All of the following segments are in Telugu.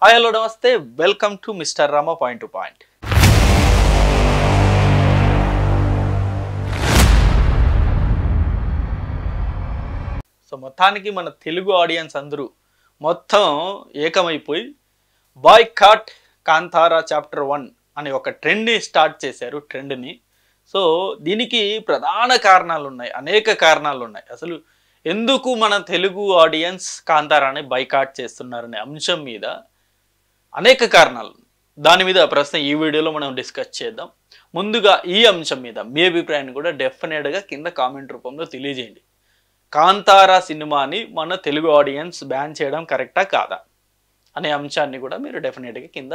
హాయ్ హలో నమస్తే welcome to mister Rama point to point. So మొత్తానికి మన తెలుగు ఆడియన్స్ అందరూ మొత్తం ఏకమైపోయి బాయ్కాట్ కాంతారా చాప్టర్ 1 అనే ఒక ట్రెండ్ని స్టార్ట్ చేశారు. ట్రెండ్ని సో దీనికి ప్రధాన కారణాలు ఉన్నాయి, అనేక కారణాలు ఉన్నాయి. అసలు ఎందుకు మన తెలుగు ఆడియన్స్ కాంతారాని బాయ్కాట్ చేస్తున్నారనే అంశం మీద అనేక కారణాలు. దాని మీద ప్రస్తుతం ఈ వీడియోలో మనం డిస్కస్ చేద్దాం. ముందుగా ఈ అంశం మీద మీ అభిప్రాయాన్ని కూడా డెఫినెట్గా కింద కామెంట్ రూపంలో తెలియజేయండి. కాంతారా సినిమాని మన తెలుగు ఆడియన్స్ బ్యాన్ చేయడం కరెక్టా కాదా అనే అంశాన్ని కూడా మీరు డెఫినెట్గా కింద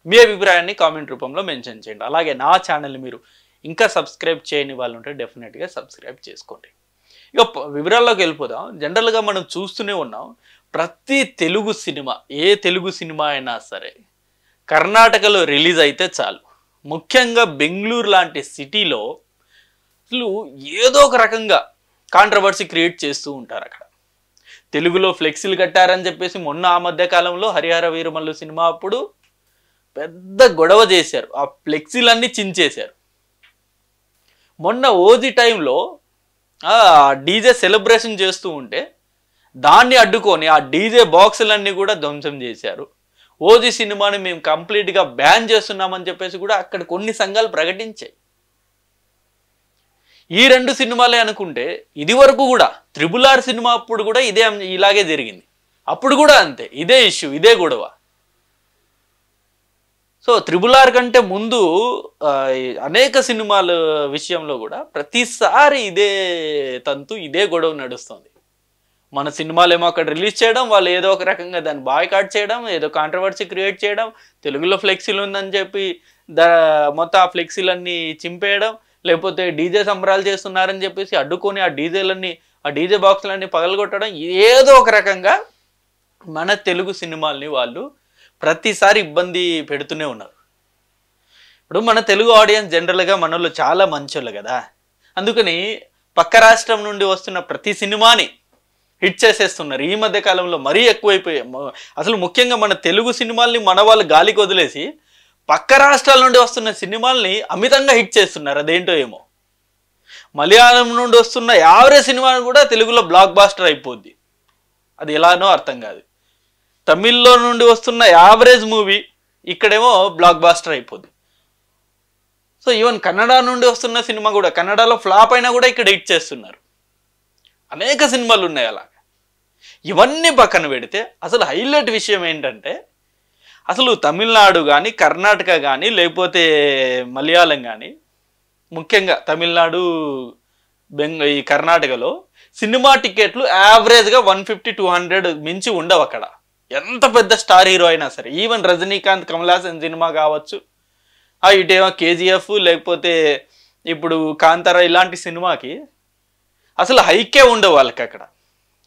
మీ అభిప్రాయాన్ని కామెంట్ రూపంలో మెన్షన్ చేయండి. అలాగే నా ఛానల్ని మీరు ఇంకా సబ్స్క్రైబ్ చేయని వాళ్ళు ఉంటే డెఫినెట్గా సబ్స్క్రైబ్ చేసుకోండి. ఇక వివరాల్లోకి వెళ్ళిపోదాం. జనరల్గా మనం చూస్తూనే ఉన్నాం, ప్రతి తెలుగు సినిమా, ఏ తెలుగు సినిమా అయినా సరే కర్ణాటకలో రిలీజ్ అయితే చాలు, ముఖ్యంగా బెంగళూరు లాంటి సిటీలో అసలు ఏదో ఒక రకంగా కాంట్రవర్సీ క్రియేట్ చేస్తూ ఉంటారు. అక్కడ తెలుగులో ఫ్లెక్సీలు కట్టారని చెప్పేసి మొన్న ఆ మధ్య కాలంలో హరిహర వీరమల్లు సినిమా అప్పుడు పెద్ద గొడవ చేశారు, ఆ ఫ్లెక్సీలన్నీ చించేశారు. మొన్న ఓజీ టైంలో డీజే సెలబ్రేషన్ చేస్తూ ఉంటే దాన్ని అడ్డుకొని ఆ డీజే బాక్సులన్నీ కూడా ధ్వంసం చేశారు. ఓజీ సినిమాని మేము కంప్లీట్గా బ్యాన్ చేస్తున్నామని చెప్పేసి కూడా అక్కడ కొన్ని సంఘాలు ప్రకటించాయి. ఈ రెండు సినిమాలే అనుకుంటే ఇది వరకు కూడా RRR సినిమా అప్పుడు కూడా ఇలాగే జరిగింది. అప్పుడు కూడా అంతే, ఇదే ఇష్యూ, ఇదే గొడవ. సో RRR కంటే ముందు అనేక సినిమాల విషయంలో కూడా ప్రతిసారి ఇదే తంతు, ఇదే గొడవ నడుస్తుంది. మన సినిమాలేమో అక్కడ రిలీజ్ చేయడం, వాళ్ళు ఏదో ఒక రకంగా దాన్ని బాయ్కాట్ చేయడం, ఏదో కాంట్రవర్సీ క్రియేట్ చేయడం, తెలుగులో ఫ్లెక్సీలు ఉందని చెప్పి మొత్తం ఆ ఫ్లెక్సీలన్నీ చింపేయడం, లేకపోతే డీజే సంబరాలు చేస్తున్నారని చెప్పేసి అడ్డుకొని ఆ డీజే బాక్సులన్నీ పగలగొట్టడం, ఏదో ఒక రకంగా మన తెలుగు సినిమాల్ని వాళ్ళు ప్రతిసారి ఇబ్బంది పెడుతూనే ఉన్నారు. ఇప్పుడు మన తెలుగు ఆడియన్స్ జనరల్గా మనోళ్ళు చాలా మంచోళ్ళు కదా, అందుకని పక్క రాష్ట్రం నుండి వస్తున్న ప్రతి సినిమాని హిట్ చేసేస్తున్నారు. ఈ మధ్య కాలంలో మరీ ఎక్కువైపోయాయి. అసలు ముఖ్యంగా మన తెలుగు సినిమాల్ని మన వాళ్ళు గాలికి వదిలేసి పక్క రాష్ట్రాల నుండి వస్తున్న సినిమాల్ని అమితంగా హిట్ చేస్తున్నారు. అదేంటో ఏమో, మలయాళం నుండి వస్తున్న యావరేజ్ సినిమా కూడా తెలుగులో బ్లాక్ బాస్టర్ అయిపోద్ది. అది ఎలానో అర్థం కాదు. తమిళ్లో నుండి వస్తున్న యావరేజ్ మూవీ ఇక్కడేమో బ్లాక్ బాస్టర్ అయిపోద్ది. సో ఈవెన్ కన్నడ నుండి వస్తున్న సినిమా కూడా కన్నడలో ఫ్లాప్ అయినా కూడా ఇక్కడ హిట్ చేస్తున్నారు. అనేక సినిమాలు ఉన్నాయి అలా. ఇవన్నీ పక్కన పెడితే అసలు హైలైట్ విషయం ఏంటంటే, అసలు తమిళనాడు కానీ కర్ణాటక కానీ లేకపోతే మలయాళం కానీ, ముఖ్యంగా తమిళనాడు ఈ కర్ణాటకలో సినిమా టికెట్లు యావరేజ్గా 150-200 మించి ఉండవు అక్కడ. ఎంత పెద్ద స్టార్ హీరో అయినా సరే, ఈవెన్ రజనీకాంత్ కమల్ హాసన్ సినిమా కావచ్చు, ఇటేమో KGF లేకపోతే ఇప్పుడు కాంతారా ఇలాంటి సినిమాకి అసలు హైకే ఉండవు వాళ్ళకి. అక్కడ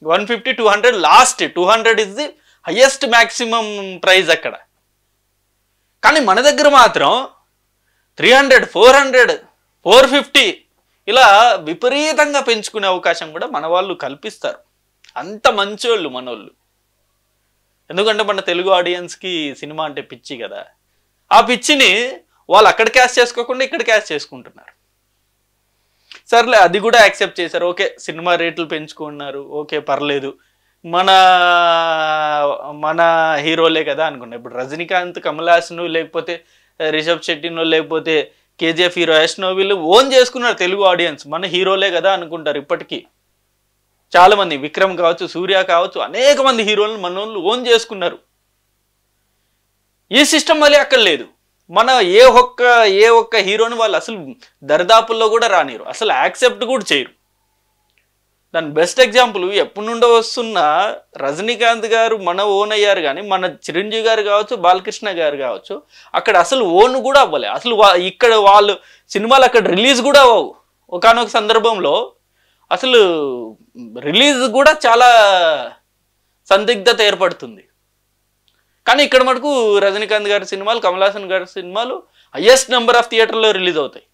150-200 last, 200 is the highest maximum price అక్కడ. కానీ మన దగ్గర మాత్రం 300-400-450 ఇలా విపరీతంగా పెంచుకునే అవకాశం కూడా మన వాళ్ళు కల్పిస్తారు. అంత మంచోళ్ళు మనోళ్ళు. ఎందుకంటే మన తెలుగు ఆడియన్స్కి సినిమా అంటే పిచ్చి కదా, ఆ పిచ్చిని వాళ్ళు అక్కడ క్యాష్ చేసుకోకుండా ఇక్కడ క్యాష్ చేసుకుంటున్నారు. సర్లే, అది కూడా యాక్సెప్ట్ చేశారు. ఓకే, సినిమా రేట్లు పెంచుకున్నారు, ఓకే పర్లేదు, మన హీరోలే కదా అనుకున్నా. ఇప్పుడు రజనీకాంత్ కమల్ హాసన్ లేకపోతే రిషబ్ శెట్టినో లేకపోతే KGF హీరో యష్నో వీళ్ళు ఓన్ చేసుకున్నారు తెలుగు ఆడియన్స్, మన హీరోలే కదా అనుకుంటారు. ఇప్పటికీ చాలా మంది, విక్రమ్ కావచ్చు, సూర్య కావచ్చు, అనేక మంది హీరోలను మన వాళ్ళు ఓన్ చేసుకున్నారు. ఈ సిస్టమ్ మళ్ళీ అక్కడ లేదు. మన ఏ ఒక్క హీరోని వాళ్ళు అసలు దరిదాపుల్లో కూడా రానిరు, అసలు యాక్సెప్ట్ కూడా చేయరు. దాని బెస్ట్ ఎగ్జాంపుల్ ఎప్పటి నుండో వస్తున్న రజనీకాంత్ గారు మన ఓన్ అయ్యారు, కానీ మన చిరంజీవి గారు కావచ్చు, బాలకృష్ణ గారు కావచ్చు, అక్కడ అసలు ఓన్ కూడా అవ్వలే. అసలు ఇక్కడ వాళ్ళు సినిమాలు అక్కడ రిలీజ్ కూడా అవ్వవు. ఒకానొక సందర్భంలో అసలు రిలీజ్ కూడా చాలా సందిగ్ధత ఏర్పడుతుంది. కానీ ఇక్కడ మటుకు రజనీకాంత్ గారి సినిమాలు, కమల్ హాసన్ గారి సినిమాలు హైయెస్ట్ నెంబర్ ఆఫ్ థియేటర్లో రిలీజ్ అవుతాయి.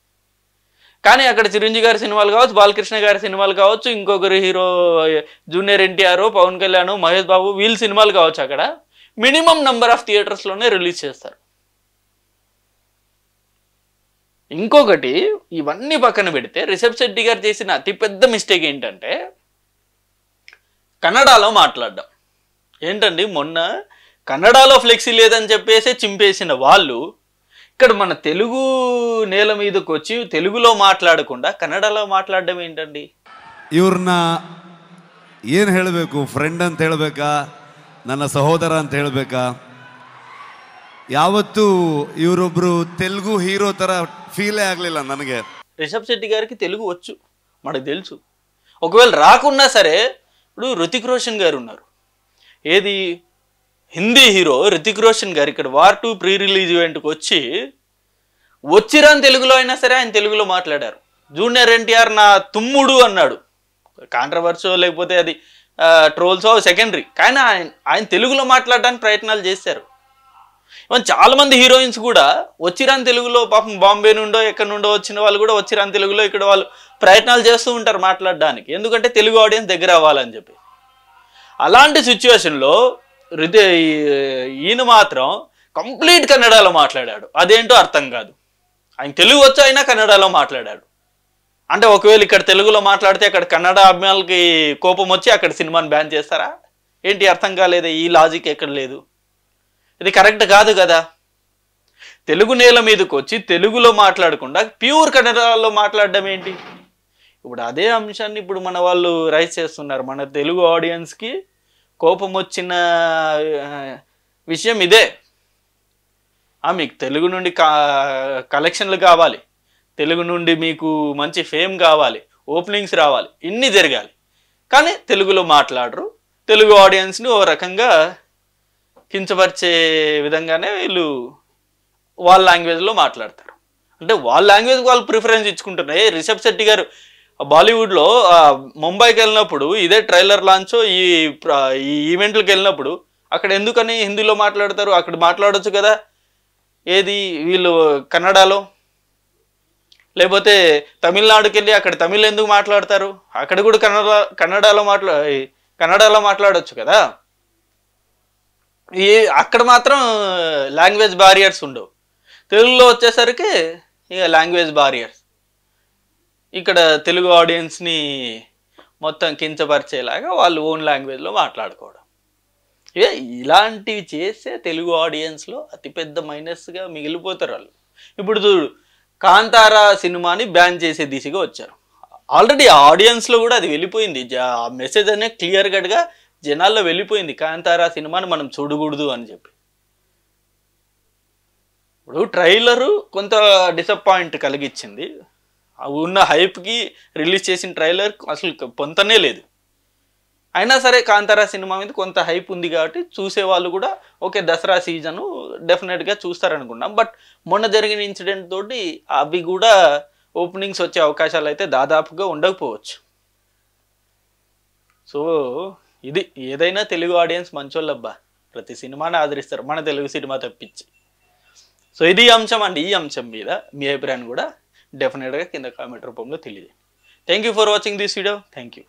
కానీ అక్కడ చిరంజీవి గారి సినిమాలు కావచ్చు, బాలకృష్ణ గారి సినిమాలు కావచ్చు, ఇంకొకరు hero junior NTR, Pawan Kalyan, Mahesh Babu వీళ్ళ సినిమాలు కావచ్చు, అక్కడ మినిమం నెంబర్ ఆఫ్ థియేటర్స్లోనే రిలీజ్ చేస్తారు. ఇంకొకటి, ఇవన్నీ పక్కన పెడితే రిషబ్ శెట్టి గారు చేసిన అతిపెద్ద మిస్టేక్ ఏంటంటే కన్నడలో మాట్లాడడం. ఏంటండి, మొన్న కన్నడలో ఫ్లెక్సీ లేదని చెప్పేసి చింపేసిన వాళ్ళు ఇక్కడ మన తెలుగు నేల మీదకి వచ్చి తెలుగులో మాట్లాడకుండా కన్నడలో మాట్లాడడం ఏంటండి? ಇವ್ರನ್ನ ಏನು ಹೇಳಬೇಕು, ಫ್ರೆಂಡ್ ಅಂತ ಹೇಳಬೇಕಾ, ನನ್ನ ಸಹೋದರ ಅಂತ ಹೇಳಬೇಕಾ? ಯಾವತ್ತೂ ಇವರೊಬ್ಬರು ತೆಲುಗು ಹೀರೋ ಥರ ఫీలే ಆಗಲಿಲ್ಲ ನನಗೆ. రిషబ్ శెట్టి గారికి తెలుగు వచ్చు, మనకు తెలుసు. ఒకవేళ రాకున్నా సరే, ఇప్పుడు రుతిక్ రోషన్ గారు ఉన్నారు, ఏది హిందీ హీరో రుతిక్ రోషన్ గారు ఇక్కడ వార్ 2 ప్రీ రిలీజ్ ఈవెంట్కి వచ్చిరాని తెలుగులో అయినా సరే ఆయన తెలుగులో మాట్లాడారు. జూనియర్ ఎన్టీఆర్ నా తుమ్ముడు అన్నాడు. కాంట్రవర్సో లేకపోతే అది ట్రోల్సో సెకండరీ, కానీ ఆయన తెలుగులో మాట్లాడడానికి ప్రయత్నాలు చేశారు. ఇవన్నీ చాలామంది హీరోయిన్స్ కూడా వచ్చిరాని తెలుగులో, పాపం బాంబే నుండో ఎక్కడి నుండో వచ్చిన వాళ్ళు కూడా వచ్చిరాని తెలుగులో ఇక్కడ వాళ్ళు ప్రయత్నాలు చేస్తూ ఉంటారు మాట్లాడడానికి, ఎందుకంటే తెలుగు ఆడియన్స్ దగ్గర అవ్వాలని చెప్పి. అలాంటి సిచ్యువేషన్లో ఈయన మాత్రం కంప్లీట్ కన్నడలో మాట్లాడాడు. అదేంటో అర్థం కాదు. ఆయన తెలుగు వచ్చి అయినా కన్నడలో మాట్లాడాడు. అంటే ఒకవేళ ఇక్కడ తెలుగులో మాట్లాడితే అక్కడ కన్నడ అభిమానులకి కోపం వచ్చి అక్కడ సినిమాని బ్యాన్ చేస్తారా ఏంటి? అర్థం కాలేదు. ఈ లాజిక్ ఎక్కడ లేదు. ఇది కరెక్ట్ కాదు కదా. తెలుగు నేల మీదకి వచ్చి తెలుగులో మాట్లాడకుండా ప్యూర్ కన్నడలో మాట్లాడడం ఏంటి? ఇప్పుడు అదే అంశాన్ని ఇప్పుడు మన వాళ్ళు రైజ్ చేస్తున్నారు. మన తెలుగు ఆడియన్స్కి కోపం వచ్చిన విషయం ఇదే. మీకు తెలుగు నుండి కలెక్షన్లు కావాలి, తెలుగు నుండి మీకు మంచి ఫేమ్ కావాలి, ఓపెనింగ్స్ రావాలి, ఇన్ని జరగాలి, కానీ తెలుగులో మాట్లాడరు. తెలుగు ఆడియన్స్ని ఓ రకంగా కించపరిచే విధంగానే వీళ్ళు వాళ్ళ లాంగ్వేజ్లో మాట్లాడతారు. అంటే వాళ్ళ లాంగ్వేజ్ వాళ్ళు ప్రిఫరెన్స్ ఇచ్చుకుంటున్నారు. రిషబ్ శెట్టి గారు బాలీవుడ్లో ముంబైకి వెళ్ళినప్పుడు, ఇదే ట్రైలర్ లాంచ్ ఈ ఈవెంట్లకు వెళ్ళినప్పుడు అక్కడ ఎందుకని హిందీలో మాట్లాడతారు? అక్కడ మాట్లాడొచ్చు కదా. ఏది వీళ్ళు కన్నడలో, లేకపోతే తమిళనాడుకి వెళ్ళి అక్కడ తమిళ్ ఎందుకు మాట్లాడతారు? అక్కడ కూడా కన్నడలో మాట్లాడొచ్చు కదా. అక్కడ మాత్రం లాంగ్వేజ్ బారియర్స్ ఉండవు. తెలుగులో వచ్చేసరికి ఇక లాంగ్వేజ్ బారియర్స్. ఇక్కడ తెలుగు ఆడియన్స్ని మొత్తం కించపరిచేలాగా వాళ్ళు ఓన్ లాంగ్వేజ్లో మాట్లాడుకోవడం, ఇలాంటివి చేస్తే తెలుగు ఆడియన్స్లో అతిపెద్ద మైనస్గా మిగిలిపోతారు వాళ్ళు. ఇప్పుడు చూడు, కాంతారా సినిమాని బ్యాన్ చేసే దిశగా వచ్చారు. ఆల్రెడీ ఆడియన్స్లో కూడా అది వెళ్ళిపోయింది. ఆ మెసేజ్ అనేది క్లియర్ కట్గా జనాల్లో వెళ్ళిపోయింది. కాంతారా సినిమాని మనం చూడకూడదు అని చెప్పి. ఇప్పుడు ట్రైలరు కొంత డిసప్పాయింట్ కలిగించింది. ఉన్న హైప్కి రిలీజ్ చేసిన ట్రైలర్ అసలు పొంతనే లేదు. అయినా సరే కాంతారా సినిమా మీద కొంత హైప్ ఉంది కాబట్టి చూసేవాళ్ళు కూడా ఓకే దసరా సీజను డెఫినెట్గా చూస్తారనుకున్నాం. బట్ మొన్న జరిగిన ఇన్సిడెంట్ తోటి అవి కూడా ఓపెనింగ్స్ వచ్చే అవకాశాలు అయితే దాదాపుగా ఉండకపోవచ్చు. సో ఇది ఏదైనా తెలుగు ఆడియన్స్ మంచోళ్ళబ్బా, ప్రతి సినిమాని ఆదరిస్తారు మన తెలుగు సినిమా తప్పించి. సో ఇది అంశం అండి. ఈ అంశం మీద మీ అభిప్రాయాన్ని కూడా డెఫినెట్గా కింద కామెంట్ రూపంలో తెలియజేయండి. Thank you for watching this video. Thank you.